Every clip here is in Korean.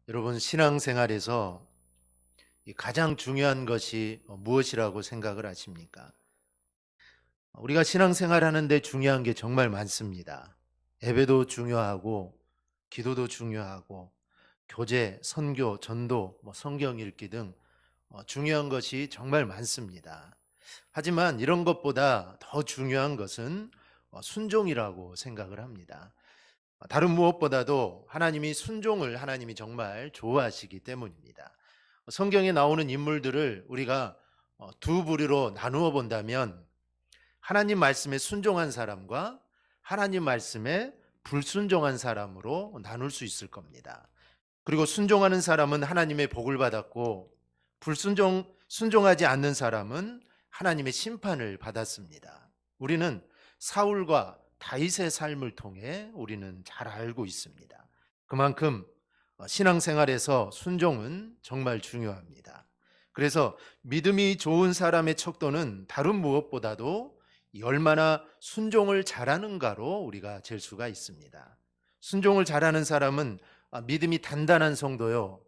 여러분 신앙생활에서 이 가장 중요한 것이 무엇이라고 생각을 하십니까? 우리가 신앙생활하는데 중요한 게 정말 많습니다. 예배도 중요하고 기도도 중요하고 교제, 선교, 전도, 성경 읽기 등 중요한 것이 정말 많습니다. 하지만 이런 것보다 더 중요한 것은 순종이라고 생각을 합니다. 다른 무엇보다도 하나님이 정말 좋아하시기 때문입니다. 성경에 나오는 인물들을 우리가 두 부류로 나누어 본다면 하나님 말씀에 순종한 사람과 하나님 말씀에 불순종한 사람으로 나눌 수 있을 겁니다. 그리고 순종하는 사람은 하나님의 복을 받았고 순종하지 않는 사람은 하나님의 심판을 받았습니다. 우리는 사울과 다윗의 삶을 통해 우리는 잘 알고 있습니다. 그만큼 신앙생활에서 순종은 정말 중요합니다. 그래서 믿음이 좋은 사람의 척도는 다른 무엇보다도 얼마나 순종을 잘하는가로 우리가 잴 수가 있습니다. 순종을 잘하는 사람은 믿음이 단단한 성도요.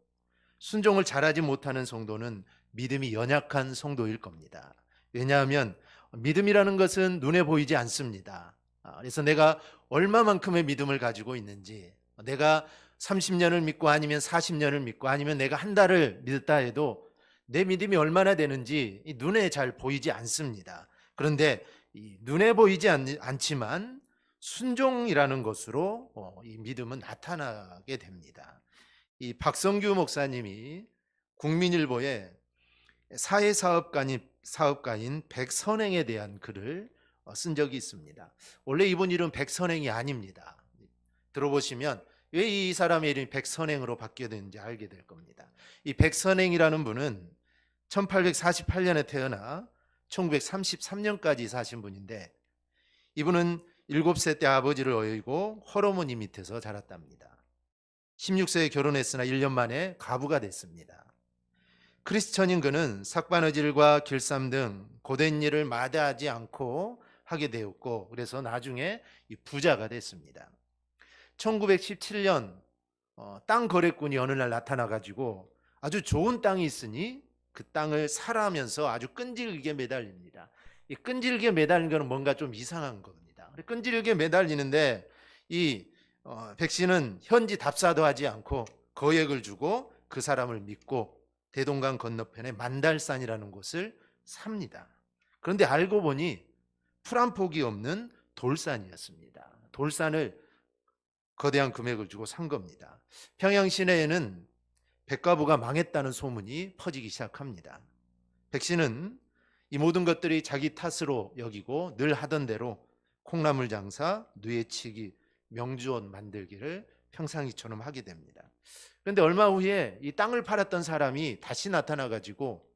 순종을 잘하지 못하는 성도는 믿음이 연약한 성도일 겁니다. 왜냐하면 믿음이라는 것은 눈에 보이지 않습니다. 그래서 내가 얼마만큼의 믿음을 가지고 있는지, 내가 30년을 믿고 아니면 40년을 믿고 아니면 내가 한 달을 믿었다 해도 내 믿음이 얼마나 되는지 눈에 잘 보이지 않습니다. 그런데 눈에 보이지 않지만 순종이라는 것으로 이 믿음은 나타나게 됩니다. 이 박성규 목사님이 국민일보에 사회사업가인 백선행에 대한 글을 쓴 적이 있습니다. 원래 이분 이름 백선행이 아닙니다. 들어보시면 왜 이 사람의 이름이 백선행으로 바뀌었는지 알게 될 겁니다. 이 백선행이라는 분은 1848년에 태어나 1933년까지 사신 분인데, 이분은 7세 때 아버지를 어이고 홀어머니 밑에서 자랐답니다. 16세에 결혼했으나 1년 만에 가부가 됐습니다. 크리스천인 그는 삭바느질과 길쌈 등 고된 일을 마다하지 않고 하게 되었고, 그래서 나중에 부자가 됐습니다. 1917년 땅 거래꾼이 어느 날 나타나 가지고 아주 좋은 땅이 있으니 그 땅을 사라면서 아주 끈질기게 매달립니다. 이 끈질기게 매달리는 것은 뭔가 좀 이상한 겁니다. 끈질기게 매달리는데 이 백신은 현지 답사도 하지 않고 거액을 주고 그 사람을 믿고 대동강 건너편에 만달산이라는 곳을 삽니다. 그런데 알고 보니 풀 한 폭이 없는 돌산이었습니다. 돌산을 거대한 금액을 주고 산 겁니다. 평양 시내에는 백가부가 망했다는 소문이 퍼지기 시작합니다. 백신은 이 모든 것들이 자기 탓으로 여기고 늘 하던 대로 콩나물 장사, 누에치기, 명주옷 만들기를 평상시처럼 하게 됩니다. 그런데 얼마 후에 이 땅을 팔았던 사람이 다시 나타나 가지고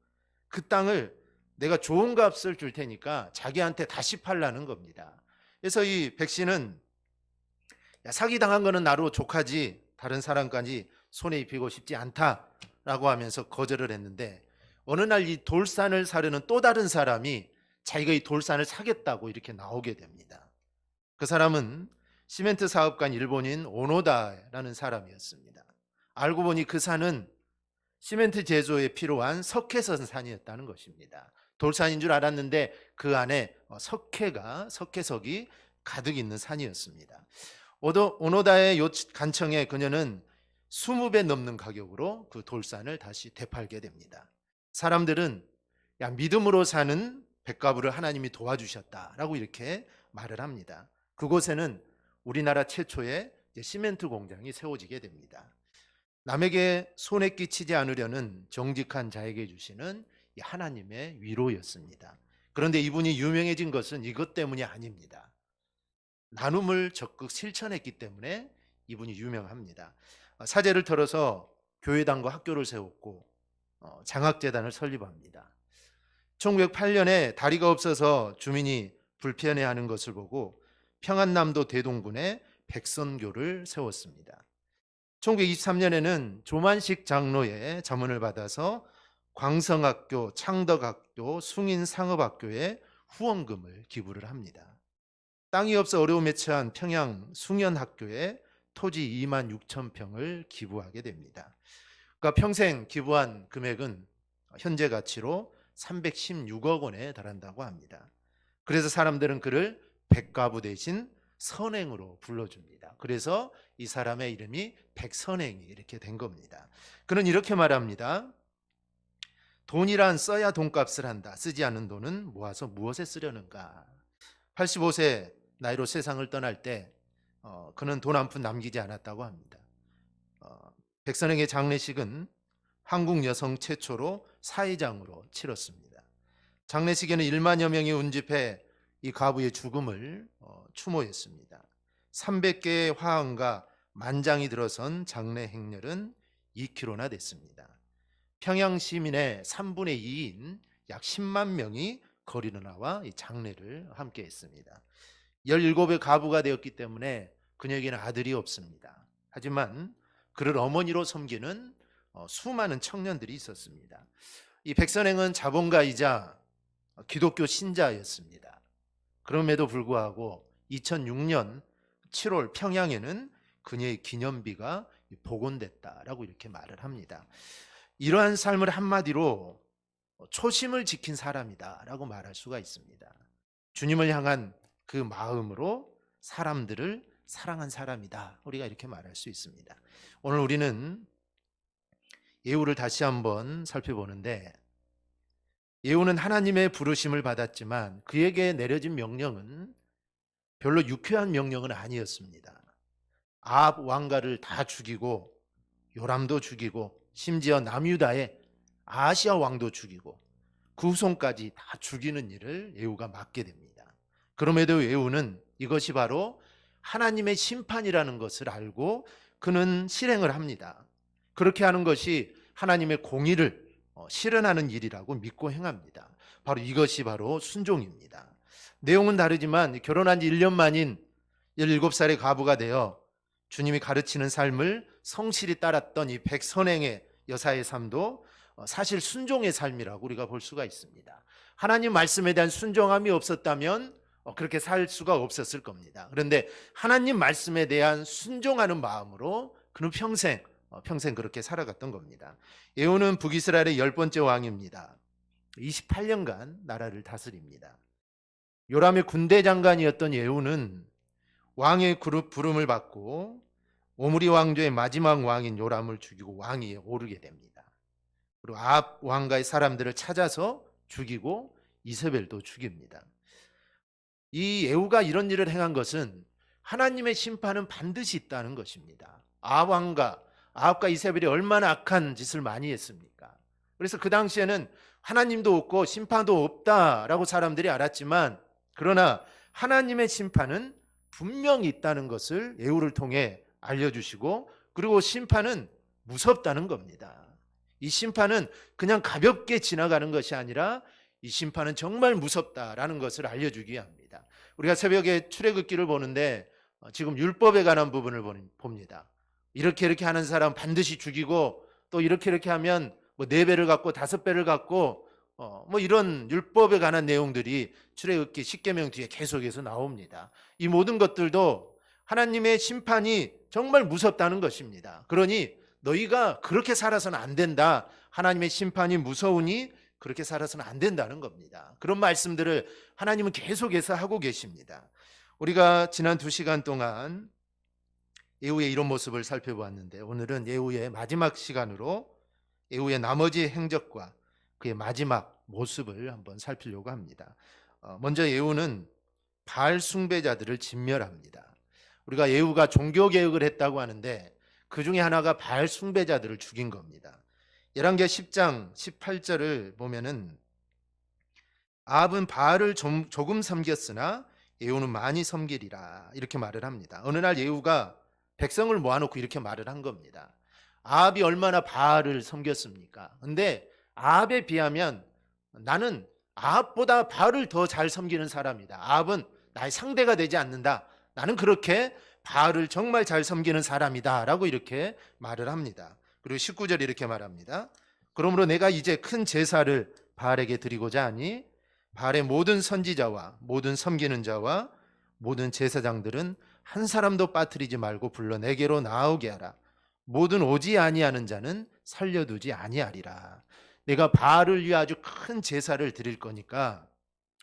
그 땅을 내가 좋은 값을 줄 테니까 자기한테 다시 팔라는 겁니다. 그래서 이 백신은 사기당한 거는 나로 족하지 다른 사람까지 손에 입히고 싶지 않다라고 하면서 거절을 했는데, 어느 날 이 돌산을 사려는 또 다른 사람이 자기가 이 돌산을 사겠다고 이렇게 나오게 됩니다. 그 사람은 시멘트 사업가인 일본인 오노다라는 사람이었습니다. 알고 보니 그 산은 시멘트 제조에 필요한 석회선 산이었다는 것입니다. 돌산인 줄 알았는데 그 안에 석회석이 가득 있는 산이었습니다. 오노다의 간청에 그녀는 20배 넘는 가격으로 그 돌산을 다시 되팔게 됩니다. 사람들은 믿음으로 사는 백가부를 하나님이 도와주셨다라고 이렇게 말을 합니다. 그곳에는 우리나라 최초의 시멘트 공장이 세워지게 됩니다. 남에게 손해 끼치지 않으려는 정직한 자에게 주시는 하나님의 위로였습니다. 그런데 이분이 유명해진 것은 이것 때문이 아닙니다. 나눔을 적극 실천했기 때문에 이분이 유명합니다. 사제를 털어서 교회당과 학교를 세웠고 장학재단을 설립합니다. 1908년에 다리가 없어서 주민이 불편해하는 것을 보고 평안남도 대동군에 백선교를 세웠습니다. 1923년에는 조만식 장로의 자문을 받아서 광성학교, 창덕학교, 숭인상업학교에 후원금을 기부를 합니다. 땅이 없어 어려움에 처한 평양 숭연학교에 토지 2만 6천 평을 기부하게 됩니다. 그러니까 평생 기부한 금액은 현재 가치로 316억 원에 달한다고 합니다. 그래서 사람들은 그를 백가부 대신 선행으로 불러줍니다. 그래서 이 사람의 이름이 백선행이 이렇게 된 겁니다. 그는 이렇게 말합니다. 돈이란 써야 돈값을 한다. 쓰지 않는 돈은 모아서 무엇에 쓰려는가. 85세 나이로 세상을 떠날 때 그는 돈 한 푼 남기지 않았다고 합니다. 백선행의 장례식은 한국 여성 최초로 사회장으로 치렀습니다. 장례식에는 1만여 명이 운집해 이 가부의 죽음을 추모했습니다. 300개의 화환과 만장이 들어선 장례 행렬은 2km나 됐습니다. 평양 시민의 3분의 2인 약 10만 명이 거리로 나와 이 장례를 함께 했습니다. 17의 가부가 되었기 때문에 그녀에게는 아들이 없습니다. 하지만 그를 어머니로 섬기는 수많은 청년들이 있었습니다. 이 백선행은 자본가이자 기독교 신자였습니다. 그럼에도 불구하고 2006년 7월 평양에는 그녀의 기념비가 복원됐다라고 이렇게 말을 합니다. 이러한 삶을 한마디로 초심을 지킨 사람이다라고 말할 수가 있습니다. 주님을 향한 그 마음으로 사람들을 사랑한 사람이다. 우리가 이렇게 말할 수 있습니다. 오늘 우리는 예후를 다시 한번 살펴보는데, 예후는 하나님의 부르심을 받았지만 그에게 내려진 명령은 별로 유쾌한 명령은 아니었습니다. 아합 왕가를 다 죽이고 요람도 죽이고 심지어 남유다의 아하시아 왕도 죽이고 그 후손까지 다 죽이는 일을 예후가 맡게 됩니다. 그럼에도 예후는 이것이 바로 하나님의 심판이라는 것을 알고 그는 실행을 합니다. 그렇게 하는 것이 하나님의 공의를 실현하는 일이라고 믿고 행합니다. 바로 이것이 바로 순종입니다. 내용은 다르지만 결혼한 지 1년 만인 17살의 가부가 되어 주님이 가르치는 삶을 성실히 따랐던 이 백선행의 여사의 삶도 사실 순종의 삶이라고 우리가 볼 수가 있습니다. 하나님 말씀에 대한 순종함이 없었다면 그렇게 살 수가 없었을 겁니다. 그런데 하나님 말씀에 대한 순종하는 마음으로 그는 평생 그렇게 살아갔던 겁니다. 예후는 북이스라엘의 10번째 왕입니다. 28년간 나라를 다스립니다. 요람의 군대 장관이었던 예후는 왕의 부름을 받고 오므리 왕조의 마지막 왕인 요람을 죽이고 왕위에 오르게 됩니다. 그리고 아합 왕가의 사람들을 찾아서 죽이고 이세벨도 죽입니다. 이 예후가 이런 일을 행한 것은 하나님의 심판은 반드시 있다는 것입니다. 아합과 이세벨이 얼마나 악한 짓을 많이 했습니까? 그래서 그 당시에는 하나님도 없고 심판도 없다라고 사람들이 알았지만, 그러나 하나님의 심판은 분명히 있다는 것을 예후를 통해 알려주시고, 그리고 심판은 무섭다는 겁니다. 이 심판은 그냥 가볍게 지나가는 것이 아니라 이 심판은 정말 무섭다라는 것을 알려주기 위함입니다. 우리가 새벽에 출애굽기를 보는데 지금 율법에 관한 부분을 봅니다. 이렇게 하는 사람 반드시 죽이고, 또 이렇게 하면 뭐 4배를 갖고 5배를 갖고 뭐 이런 율법에 관한 내용들이 출애굽기 10계명 뒤에 계속해서 나옵니다. 이 모든 것들도 하나님의 심판이 정말 무섭다는 것입니다. 그러니 너희가 그렇게 살아서는 안 된다. 하나님의 심판이 무서우니 그렇게 살아서는 안 된다는 겁니다. 그런 말씀들을 하나님은 계속해서 하고 계십니다. 우리가 지난 2시간 동안 예후의 이런 모습을 살펴보았는데, 오늘은 예후의 마지막 시간으로 예후의 나머지 행적과 그의 마지막 모습을 한번 살피려고 합니다. 먼저 예후는 바알 숭배자들을 진멸합니다. 우리가 예후가 종교개혁을 했다고 하는데 그 중에 하나가 바알 숭배자들을 죽인 겁니다. 열왕기하 10장 18절을 보면은 아합은 바알을 조금 섬겼으나 예후는 많이 섬기리라 이렇게 말을 합니다. 어느 날 예후가 백성을 모아놓고 이렇게 말을 한 겁니다. 아합이 얼마나 바알을 섬겼습니까? 근데 아합에 비하면 나는 아합보다 바알을 더 잘 섬기는 사람이다. 아합은 나의 상대가 되지 않는다. 나는 그렇게 바알을 정말 잘 섬기는 사람이다 라고 이렇게 말을 합니다. 그리고 19절 이렇게 말합니다. 그러므로 내가 이제 큰 제사를 바알에게 드리고자 하니 바알의 모든 선지자와 모든 섬기는 자와 모든 제사장들은 한 사람도 빠뜨리지 말고 불러 내게로 나오게 하라. 모든 오지 아니하는 자는 살려두지 아니하리라. 내가 바알을 위해 아주 큰 제사를 드릴 거니까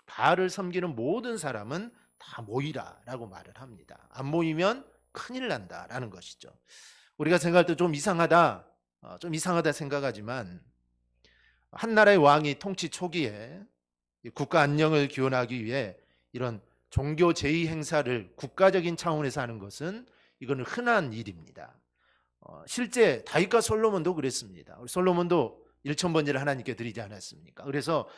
바알을 섬기는 모든 사람은 다 모이라라고 말을 합니다. 안 모이면 큰일 난다라는 것이죠. 우리가 생각할 때 좀 이상하다, 좀 이상하다 생각하지만 한 나라의 왕이 통치 초기에 국가 안녕을 기원하기 위해 이런 종교 제의 행사를 국가적인 차원에서 하는 것은 이거는 흔한 일입니다. 실제 다윗과 솔로몬도 그랬습니다. 솔로몬도 1,000번제를 하나님께 드리지 않았습니까? 그래서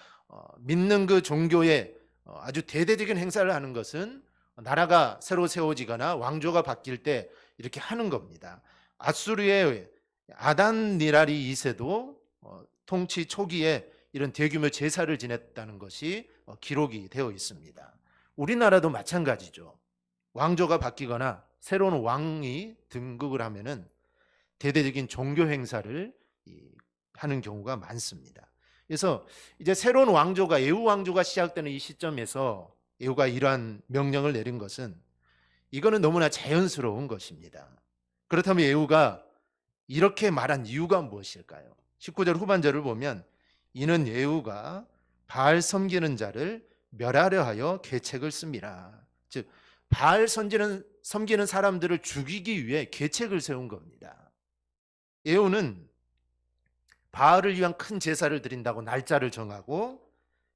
믿는 그 종교에 아주 대대적인 행사를 하는 것은 나라가 새로 세워지거나 왕조가 바뀔 때 이렇게 하는 겁니다. 아수르의 아단니라리 2세도 통치 초기에 이런 대규모 제사를 지냈다는 것이 기록이 되어 있습니다. 우리나라도 마찬가지죠. 왕조가 바뀌거나 새로운 왕이 등극을 하면은 대대적인 종교 행사를 하는 경우가 많습니다. 그래서 이제 새로운 왕조가 예후 왕조가 시작되는 이 시점에서 예후가 이러한 명령을 내린 것은 이거는 너무나 자연스러운 것입니다. 그렇다면 예후가 이렇게 말한 이유가 무엇일까요? 19절 후반절을 보면 이는 예후가 바알 섬기는 자를 멸하려 하여 계책을 씁니다. 즉 바알 섬기는 사람들을 죽이기 위해 계책을 세운 겁니다. 예후는 바알을 위한 큰 제사를 드린다고 날짜를 정하고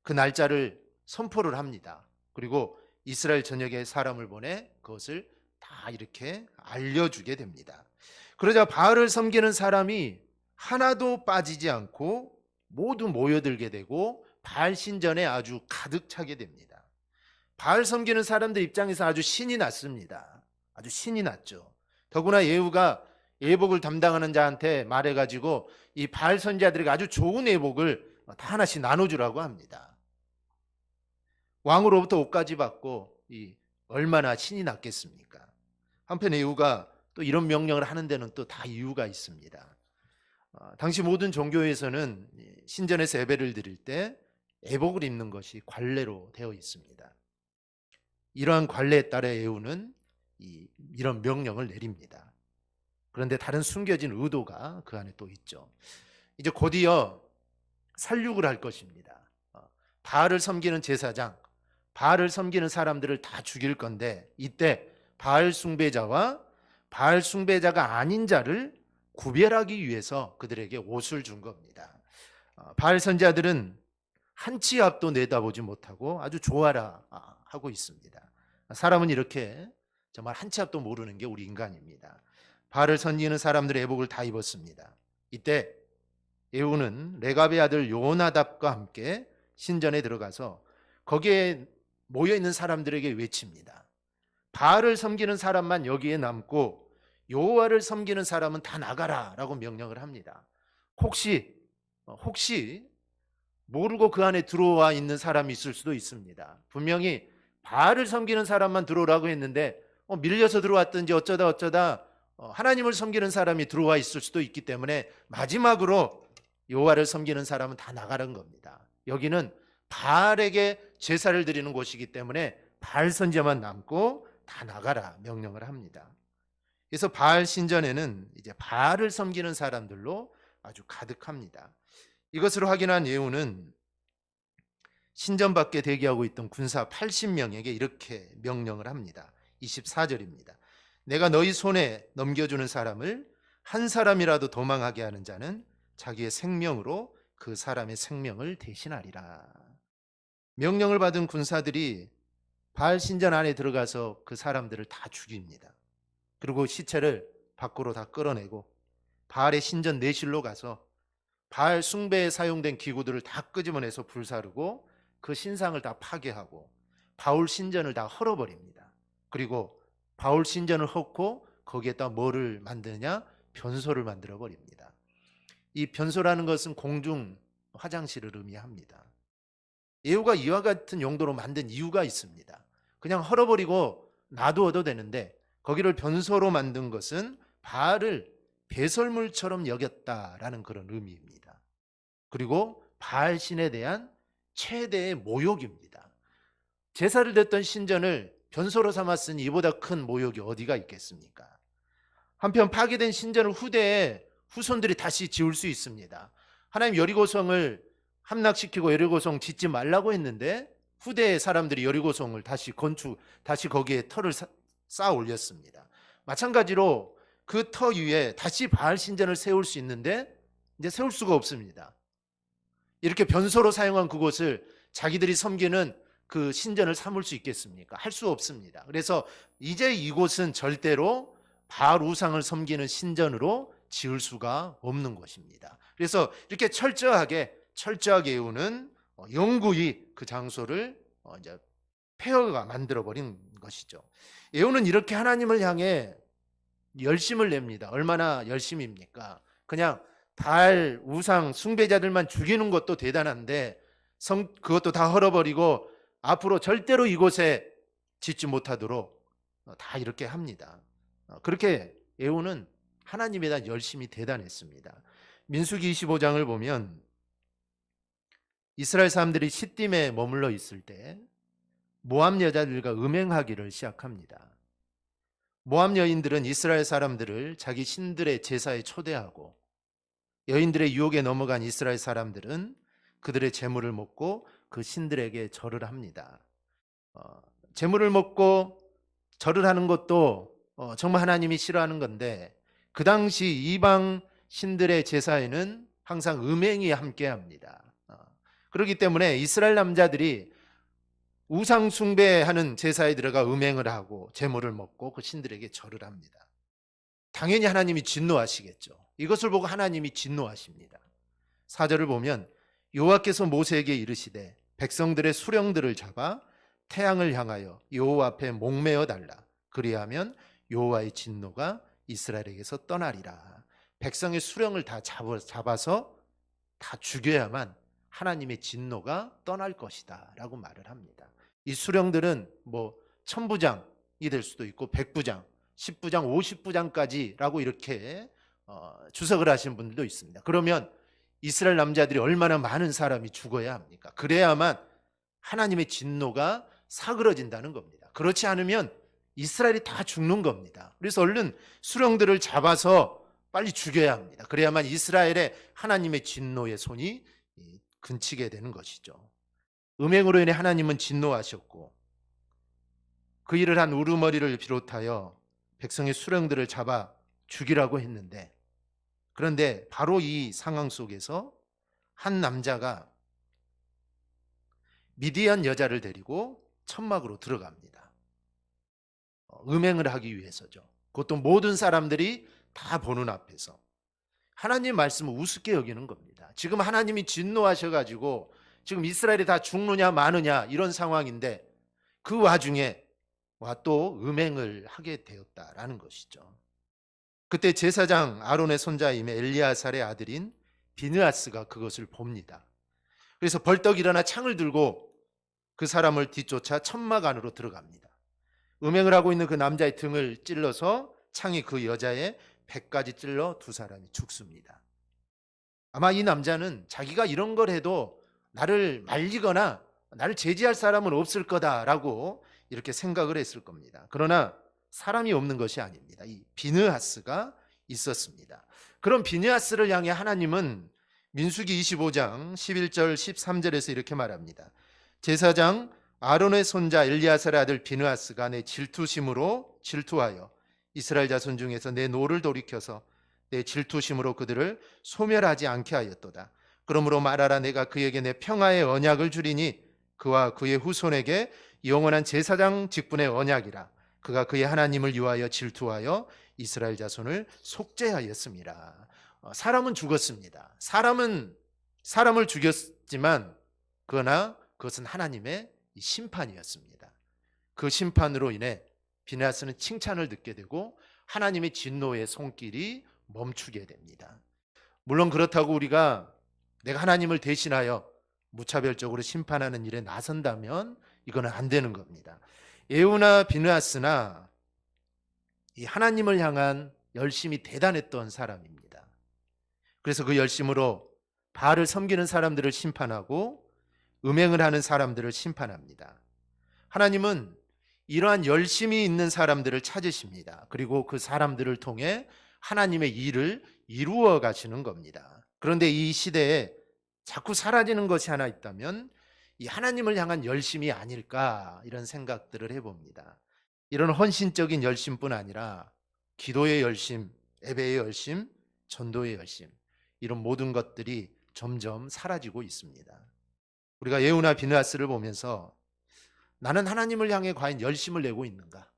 그 날짜를 선포를 합니다. 그리고 이스라엘 전역에 사람을 보내 그것을 다 이렇게 알려주게 됩니다. 그러자 바알을 섬기는 사람이 하나도 빠지지 않고 모두 모여들게 되고 바알 신전에 아주 가득 차게 됩니다. 바알 섬기는 사람들 입장에서 아주 신이 났습니다. 아주 신이 났죠. 더구나 예후가 예복을 담당하는 자한테 말해가지고 이 바알 선지자들에게 아주 좋은 예복을 다 하나씩 나눠주라고 합니다. 왕으로부터 옷까지 받고 얼마나 신이 났겠습니까? 한편 예후가 또 이런 명령을 하는 데는 또 다 이유가 있습니다. 당시 모든 종교에서는 신전에서 예배를 드릴 때 예복을 입는 것이 관례로 되어 있습니다. 이러한 관례에 따라 예후는 이런 명령을 내립니다. 그런데 다른 숨겨진 의도가 그 안에 또 있죠. 이제 곧이어 살육을 할 것입니다. 바알을 섬기는 제사장, 바알을 섬기는 사람들을 다 죽일 건데 이때 바알 숭배자와 바알 숭배자가 아닌 자를 구별하기 위해서 그들에게 옷을 준 겁니다. 바알 선지자들은 한 치 앞도 내다보지 못하고 아주 조아라 하고 있습니다. 사람은 이렇게 정말 한 치 앞도 모르는 게 우리 인간입니다. 바알을 섬기는 사람들의 예복을 다 입었습니다. 이때 예후는 레갑의 아들 요나답과 함께 신전에 들어가서 거기에 모여있는 사람들에게 외칩니다. 바알을 섬기는 사람만 여기에 남고 여호와를 섬기는 사람은 다 나가라 라고 명령을 합니다. 혹시 모르고 그 안에 들어와 있는 사람이 있을 수도 있습니다. 분명히 바알을 섬기는 사람만 들어오라고 했는데 밀려서 들어왔든지 어쩌다 하나님을 섬기는 사람이 들어와 있을 수도 있기 때문에 마지막으로 여호와를 섬기는 사람은 다 나가는 겁니다. 여기는 바알에게 제사를 드리는 곳이기 때문에 바알 선지자만 남고 다 나가라 명령을 합니다. 그래서 바알 신전에는 이제 바알을 섬기는 사람들로 아주 가득합니다. 이것으로 확인한 예후는 신전 밖에 대기하고 있던 군사 80명에게 이렇게 명령을 합니다. 24절입니다. 내가 너희 손에 넘겨주는 사람을 한 사람이라도 도망하게 하는 자는 자기의 생명으로 그 사람의 생명을 대신하리라. 명령을 받은 군사들이 바알 신전 안에 들어가서 그 사람들을 다 죽입니다. 그리고 시체를 밖으로 다 끌어내고 바알의 신전 내실로 가서 바알 숭배에 사용된 기구들을 다 끄집어내서 불사르고 그 신상을 다 파괴하고 바울 신전을 다 헐어버립니다. 그리고 바울 신전을 헐고 거기에다 뭐를 만드냐? 변소를 만들어 버립니다. 이 변소라는 것은 공중 화장실을 의미합니다. 예후가 이와 같은 용도로 만든 이유가 있습니다. 그냥 헐어버리고 놔두어도 되는데 거기를 변소로 만든 것은 바알을 배설물처럼 여겼다라는 그런 의미입니다. 그리고 바알 신에 대한 최대의 모욕입니다. 제사를 드렸던 신전을 변소로 삼았으니 이보다 큰 모욕이 어디가 있겠습니까? 한편 파괴된 신전을 후대에 후손들이 다시 지을 수 있습니다. 하나님 여리고성을 함락시키고 여리고성 짓지 말라고 했는데 후대의 사람들이 여리고성을 다시 거기에 터를 쌓아 올렸습니다. 마찬가지로 그 터 위에 다시 바알 신전을 세울 수 있는데 이제 세울 수가 없습니다. 이렇게 변소로 사용한 그곳을 자기들이 섬기는 그 신전을 삼을 수 있겠습니까? 할 수 없습니다. 그래서 이제 이곳은 절대로 바알 우상을 섬기는 신전으로 지을 수가 없는 것입니다. 그래서 이렇게 철저하게 에우는 영구히 그 장소를 이제 폐허가 만들어버린 것이죠. 에우는 이렇게 하나님을 향해 열심을 냅니다. 얼마나 열심입니까? 그냥 바알 우상 숭배자들만 죽이는 것도 대단한데 그것도 다 헐어버리고 앞으로 절대로 이곳에 짓지 못하도록 다 이렇게 합니다. 그렇게 에우는 하나님에 대한 열심이 대단했습니다. 민수기 25장을 보면 이스라엘 사람들이 시딤에 머물러 있을 때 모압 여자들과 음행하기를 시작합니다. 모압 여인들은 이스라엘 사람들을 자기 신들의 제사에 초대하고 여인들의 유혹에 넘어간 이스라엘 사람들은 그들의 재물을 먹고 그 신들에게 절을 합니다. 재물을 먹고 절을 하는 것도 정말 하나님이 싫어하는 건데 그 당시 이방 신들의 제사에는 항상 음행이 함께합니다. 그렇기 때문에 이스라엘 남자들이 우상 숭배하는 제사에 들어가 음행을 하고 재물을 먹고 그 신들에게 절을 합니다. 당연히 하나님이 진노하시겠죠. 이것을 보고 하나님이 진노하십니다. 4절을 보면 여호와께서 모세에게 이르시되 백성들의 수령들을 잡아 태양을 향하여 여호와 앞에 목매어 달라. 그리하면 여호와의 진노가 이스라엘에게서 떠나리라. 백성의 수령을 다 잡아서 다 죽여야만 하나님의 진노가 떠날 것이다 라고 말을 합니다. 이 수령들은 뭐 1000부장이 될 수도 있고 100부장, 10부장, 50부장까지라고 이렇게 주석을 하신 분들도 있습니다. 그러면 이스라엘 남자들이 얼마나 많은 사람이 죽어야 합니까? 그래야만 하나님의 진노가 사그러진다는 겁니다. 그렇지 않으면 이스라엘이 다 죽는 겁니다. 그래서 얼른 수령들을 잡아서 빨리 죽여야 합니다. 그래야만 이스라엘의 하나님의 진노의 손이 근치게 되는 것이죠. 음행으로 인해 하나님은 진노하셨고 그 일을 한 우르머리를 비롯하여 백성의 수령들을 잡아 죽이라고 했는데 그런데 바로 이 상황 속에서 한 남자가 미디안 여자를 데리고 천막으로 들어갑니다. 음행을 하기 위해서죠. 그것도 모든 사람들이 다 보는 앞에서 하나님 말씀을 우습게 여기는 겁니다. 지금 하나님이 진노하셔가지고 지금 이스라엘이 다 죽느냐 마느냐 이런 상황인데 그 와중에 또 음행을 하게 되었다라는 것이죠. 그때 제사장 아론의 손자임에 엘리아살의 아들인 비느하스가 그것을 봅니다. 그래서 벌떡 일어나 창을 들고 그 사람을 뒤쫓아 천막 안으로 들어갑니다. 음행을 하고 있는 그 남자의 등을 찔러서 창이 그 여자의 배까지 찔러 두 사람이 죽습니다. 아마 이 남자는 자기가 이런 걸 해도 나를 말리거나 나를 제지할 사람은 없을 거다라고 이렇게 생각을 했을 겁니다. 그러나 사람이 없는 것이 아닙니다. 이 비느하스가 있었습니다. 그런 비느하스를 향해 하나님은 민수기 25장 11절 13절에서 이렇게 말합니다. 제사장 아론의 손자 엘리야살의 아들 비느하스가 내 질투심으로 질투하여 이스라엘 자손 중에서 내 노를 돌이켜서 내 질투심으로 그들을 소멸하지 않게 하였도다. 그러므로 말하라. 내가 그에게 내 평화의 언약을 주리니 그와 그의 후손에게 영원한 제사장 직분의 언약이라. 그가 그의 하나님을 위하여 질투하여 이스라엘 자손을 속죄하였습니다. 사람은 죽었습니다. 사람을 죽였지만 그러나 그것은 하나님의 심판이었습니다. 그 심판으로 인해 비느하스는 칭찬을 듣게 되고 하나님의 진노의 손길이 멈추게 됩니다. 물론 그렇다고 우리가 내가 하나님을 대신하여 무차별적으로 심판하는 일에 나선다면 이거는 안 되는 겁니다. 에우나 비느하스나 이 하나님을 향한 열심이 대단했던 사람입니다. 그래서 그 열심으로 바알을 섬기는 사람들을 심판하고 음행을 하는 사람들을 심판합니다. 하나님은 이러한 열심이 있는 사람들을 찾으십니다. 그리고 그 사람들을 통해 하나님의 일을 이루어 가시는 겁니다. 그런데 이 시대에 자꾸 사라지는 것이 하나 있다면 이 하나님을 향한 열심이 아닐까, 이런 생각들을 해봅니다. 이런 헌신적인 열심뿐 아니라 기도의 열심, 예배의 열심, 전도의 열심, 이런 모든 것들이 점점 사라지고 있습니다. 우리가 예후나 비느하스를 보면서 나는 하나님을 향해 과연 열심을 내고 있는가?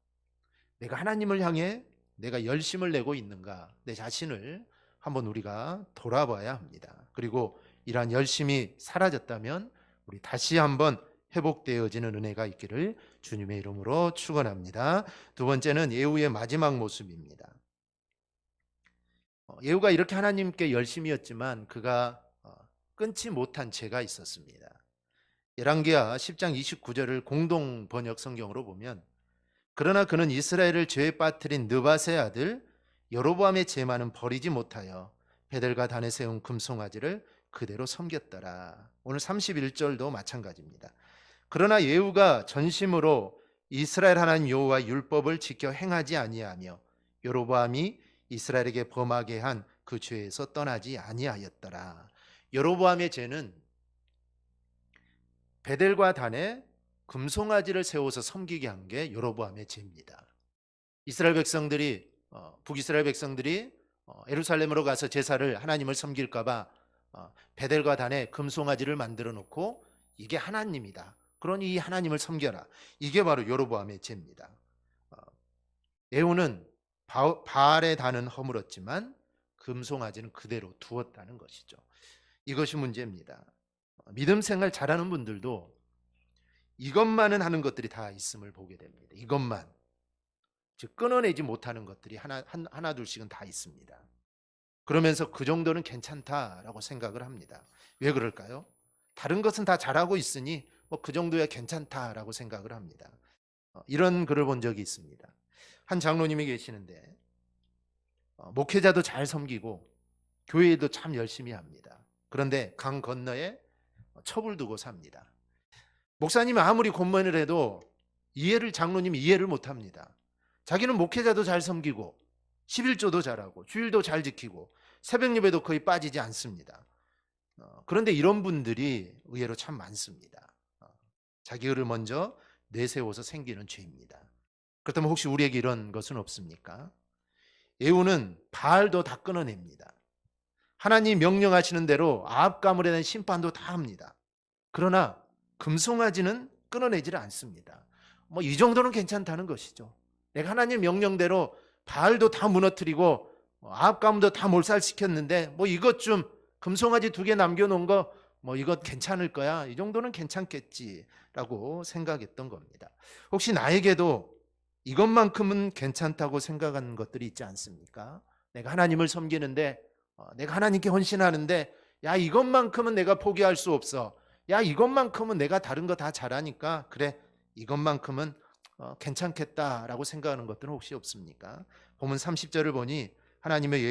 내가 하나님을 향해 내가 열심을 내고 있는가? 내 자신을 한번 우리가 돌아봐야 합니다. 그리고 이러한 열심이 사라졌다면 우리 다시 한번 회복되어지는 은혜가 있기를 주님의 이름으로 축원합니다. 두 번째는 예후의 마지막 모습입니다. 예후가 이렇게 하나님께 열심이었지만 그가 끊지 못한 죄가 있었습니다. 열왕기하 10장 29절을 공동 번역 성경으로 보면, 그러나 그는 이스라엘을 죄에 빠뜨린 느밧의 아들 여로보암의 죄만은 버리지 못하여 베델과 단에 세운 금송아지를 그대로 섬겼더라. 오늘 31절도 마찬가지입니다. 그러나 예후가 전심으로 이스라엘 하나님 여호와의 율법을 지켜 행하지 아니하며 여로보암이 이스라엘에게 범하게 한 그 죄에서 떠나지 아니하였더라. 여로보암의 죄는 베델과 단에 금송아지를 세워서 섬기게 한 게 여로보암의 죄입니다. 이스라엘 백성들이 북이스라엘 백성들이 예루살렘으로 가서 제사를 하나님을 섬길까봐 베델과 단에 금송아지를 만들어 놓고 이게 하나님이다, 그러니 이 하나님을 섬겨라, 이게 바로 여로보암의 죄입니다. 예후는 바알의 단은 허물었지만 금송아지는 그대로 두었다는 것이죠. 이것이 문제입니다. 믿음 생활 잘하는 분들도 이것만은 하는 것들이 다 있음을 보게 됩니다. 이것만, 즉 끊어내지 못하는 것들이 하나 둘씩은 다 있습니다. 그러면서 그 정도는 괜찮다라고 생각을 합니다. 왜 그럴까요? 다른 것은 다 잘하고 있으니 뭐 그 정도야 괜찮다라고 생각을 합니다. 이런 글을 본 적이 있습니다. 한 장로님이 계시는데 목회자도 잘 섬기고 교회도 참 열심히 합니다. 그런데 강 건너에 첩을 두고 삽니다. 목사님이 아무리 권면을 해도 장로님이 이해를 못합니다. 자기는 목회자도 잘 섬기고 11조도 잘하고 주일도 잘 지키고 새벽 예배도 거의 빠지지 않습니다. 그런데 이런 분들이 의외로 참 많습니다. 자기 의를 먼저 내세워서 생기는 죄입니다. 그렇다면 혹시 우리에게 이런 것은 없습니까? 예후는 바알도 다 끊어냅니다. 하나님 명령하시는 대로 아합 가문에 대한 심판도 다 합니다. 그러나 금송아지는 끊어내지를 않습니다. 뭐 이 정도는 괜찮다는 것이죠. 내가 하나님 명령대로 바알도 다 무너뜨리고 아합 가문도 다 몰살시켰는데 뭐 이것 좀 금송아지 2개 남겨놓은 거 뭐 이것 괜찮을 거야, 이 정도는 괜찮겠지라고 생각했던 겁니다. 혹시 나에게도 이것만큼은 괜찮다고 생각하는 것들이 있지 않습니까? 내가 하나님을 섬기는데 내가 하나님께 헌신하는데 야 이것만큼은 내가 포기할 수 없어, 야 이것만큼은 내가 다른 거 다 잘하니까 그래 이것만큼은 괜찮겠다라고 생각하는 것들은 혹시 없습니까? 본문 30절을 보니 하나님의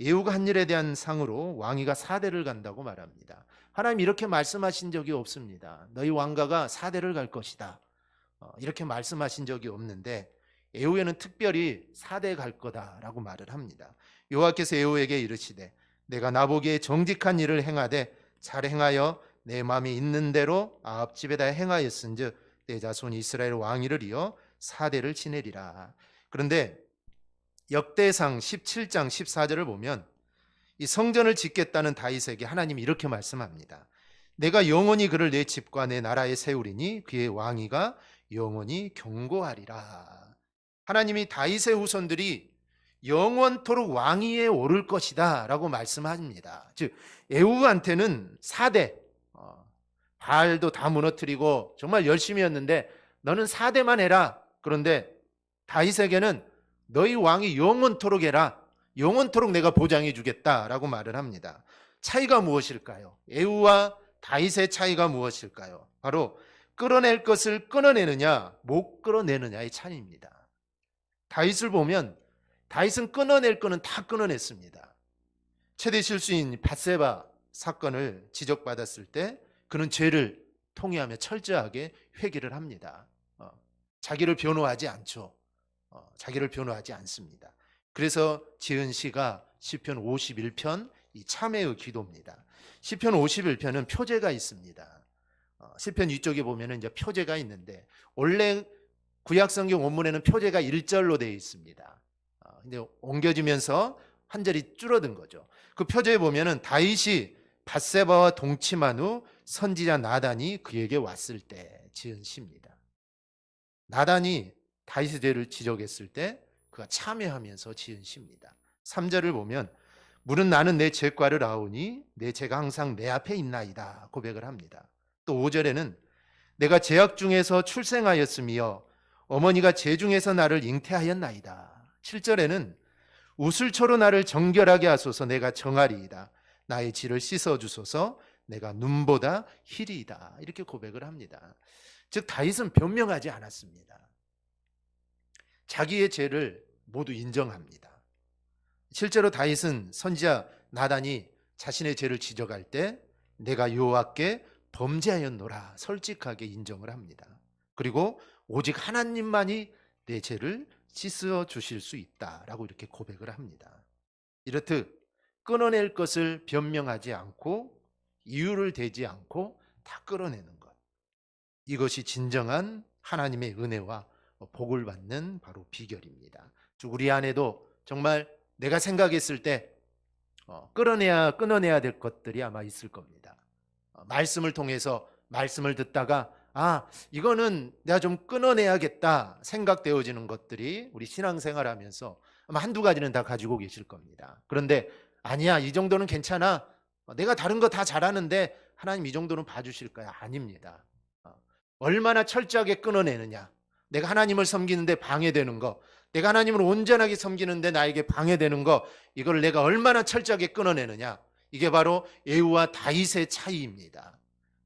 예후가 한 일에 대한 상으로 왕위가 4대를 간다고 말합니다. 하나님 이렇게 말씀하신 적이 없습니다. 너희 왕가가 4대를 갈 것이다, 이렇게 말씀하신 적이 없는데 예후에는 특별히 4대 갈 거다라고 말을 합니다. 여호와께서 예후에게 이르시되 내가 나보기에 정직한 일을 행하되 잘 행하여 내 마음에 있는 대로 아합 집에다 행하였은즉 내 자손 이스라엘 왕위를 이어 4대를 지내리라. 그런데 역대상 17장 14절을 보면 이 성전을 짓겠다는 다윗에게 하나님이 이렇게 말씀합니다. 내가 영원히 그를 내 집과 내 나라에 세우리니 그의 왕위가 영원히 견고하리라. 하나님이 다윗의 후손들이 영원토록 왕위에 오를 것이다 라고 말씀합니다. 즉 예후한테는 4대, 바알도 다 무너뜨리고 정말 열심히 했는데 너는 4대만 해라. 그런데 다윗에게는 너희 왕이 영원토록 해라, 영원토록 내가 보장해 주겠다라고 말을 합니다. 차이가 무엇일까요? 예후와 다윗의 차이가 무엇일까요? 바로 끌어낼 것을 끌어내느냐 못 끌어내느냐의 차이입니다. 다윗을 보면 다윗은 끊어낼 거는 다 끊어냈습니다. 최대 실수인 밧세바 사건을 지적받았을 때 그는 죄를 통회하며 철저하게 회개를 합니다. 자기를 변호하지 않죠. 자기를 변호하지 않습니다. 그래서 지은 시가 시편 51편 이 참회의 기도입니다. 시편 51편은 표제가 있습니다. 시편 위쪽에 보면은 이제 표제가 있는데 원래 구약 성경 원문에는 표제가 1절로 되어 있습니다. 근데 옮겨지면서 한 절이 줄어든 거죠. 그 표제에 보면은 다윗이 밧세바와 동침한 후 선지자 나단이 그에게 왔을 때 지은 시입니다. 나단이 다윗의 죄를 지적했을 때 그가 참회하면서 지은 시입니다. 3절을 보면 물은 나는 내 죄과를 아오니 내 죄가 항상 내 앞에 있나이다 고백을 합니다. 또 5절에는 내가 죄악 중에서 출생하였으며 어머니가 죄 중에서 나를 잉태하였나이다. 7절에는 우슬초로 나를 정결하게 하소서 내가 정하리이다. 나의 지를 씻어주소서 내가 눈보다 희리이다. 이렇게 고백을 합니다. 즉 다윗은 변명하지 않았습니다. 자기의 죄를 모두 인정합니다. 실제로 다윗은 선지자 나단이 자신의 죄를 지적할 때 내가 여호와께 범죄하였노라 솔직하게 인정을 합니다. 그리고 오직 하나님만이 내 죄를 씻어 주실 수 있다라고 이렇게 고백을 합니다. 이렇듯 끊어낼 것을 변명하지 않고 이유를 대지 않고 다 끌어내는 것, 이것이 진정한 하나님의 은혜와 복을 받는 바로 비결입니다. 우리 안에도 정말 내가 생각했을 때 끊어내야 될 것들이 아마 있을 겁니다. 말씀을 통해서 말씀을 듣다가 이거는 내가 좀 끊어내야겠다 생각되어지는 것들이 우리 신앙생활하면서 아마 한두 가지는 다 가지고 계실 겁니다. 그런데 아니야, 이 정도는 괜찮아, 내가 다른 거 다 잘하는데 하나님 이 정도는 봐주실 거야. 아닙니다. 얼마나 철저하게 끊어내느냐, 내가 하나님을 섬기는데 방해되는 거, 내가 하나님을 온전하게 섬기는데 나에게 방해되는 거, 이걸 내가 얼마나 철저하게 끊어내느냐, 이게 바로 에우와 다윗의 차이입니다.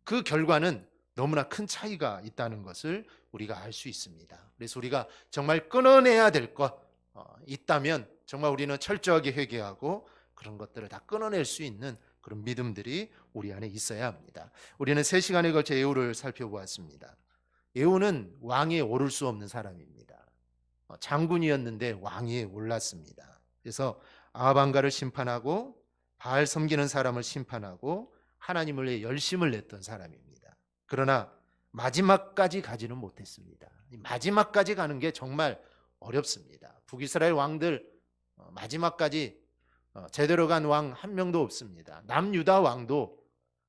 그 결과는 너무나 큰 차이가 있다는 것을 우리가 알 수 있습니다. 그래서 우리가 정말 끊어내야 될 것 있다면 정말 우리는 철저하게 회개하고 그런 것들을 다 끊어낼 수 있는 그런 믿음들이 우리 안에 있어야 합니다. 우리는 3시간에 걸쳐 에우를 살펴보았습니다. 에우는 왕위에 오를 수 없는 사람입니다. 장군이었는데 왕위에 올랐습니다. 그래서 아합 왕가를 심판하고 바알 섬기는 사람을 심판하고 하나님을 위해 열심을 냈던 사람입니다. 그러나 마지막까지 가지는 못했습니다. 마지막까지 가는 게 정말 어렵습니다. 북이스라엘 왕들 마지막까지 제대로 간 왕 한 명도 없습니다. 남유다 왕도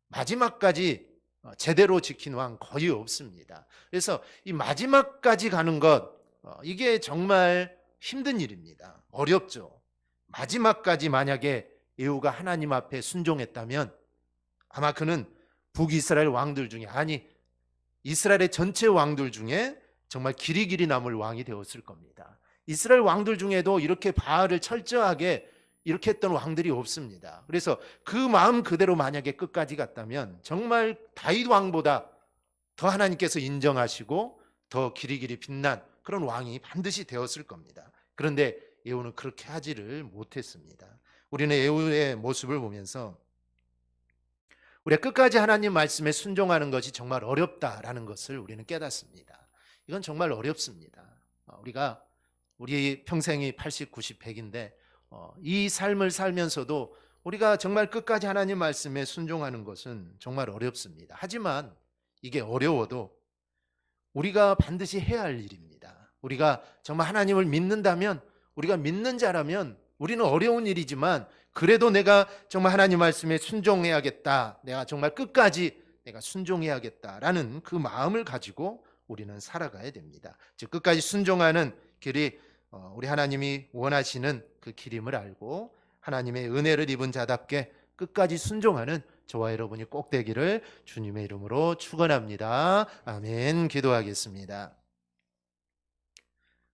마지막까지 제대로 지킨 왕 거의 없습니다. 그래서 이 마지막까지 가는 것, 이게 정말 힘든 일입니다. 어렵죠. 마지막까지 만약에 에후가 하나님 앞에 순종했다면 아마 그는 북이스라엘 왕들 중에, 아니 이스라엘의 전체 왕들 중에 정말 길이 남을 왕이 되었을 겁니다. 이스라엘 왕들 중에도 이렇게 바알을 철저하게 이렇게 했던 왕들이 없습니다. 그래서 그 마음 그대로 만약에 끝까지 갔다면 정말 다윗 왕보다 더 하나님께서 인정하시고 더 길이 빛난 그런 왕이 반드시 되었을 겁니다. 그런데 에후는 그렇게 하지를 못했습니다. 우리는 에후의 모습을 보면서 우리가 끝까지 하나님 말씀에 순종하는 것이 정말 어렵다라는 것을 우리는 깨닫습니다. 이건 정말 어렵습니다. 우리 평생이 80, 90, 100인데 이 삶을 살면서도 우리가 정말 끝까지 하나님 말씀에 순종하는 것은 정말 어렵습니다. 하지만 이게 어려워도 우리가 반드시 해야 할 일입니다. 우리가 정말 하나님을 믿는다면, 우리가 믿는 자라면 우리는 어려운 일이지만 그래도 내가 정말 하나님 말씀에 순종해야겠다, 내가 정말 끝까지 내가 순종해야겠다라는 그 마음을 가지고 우리는 살아가야 됩니다. 즉 끝까지 순종하는 길이 우리 하나님이 원하시는 그 길임을 알고 하나님의 은혜를 입은 자답게 끝까지 순종하는 저와 여러분이 꼭 되기를 주님의 이름으로 축원합니다. 아멘. 기도하겠습니다.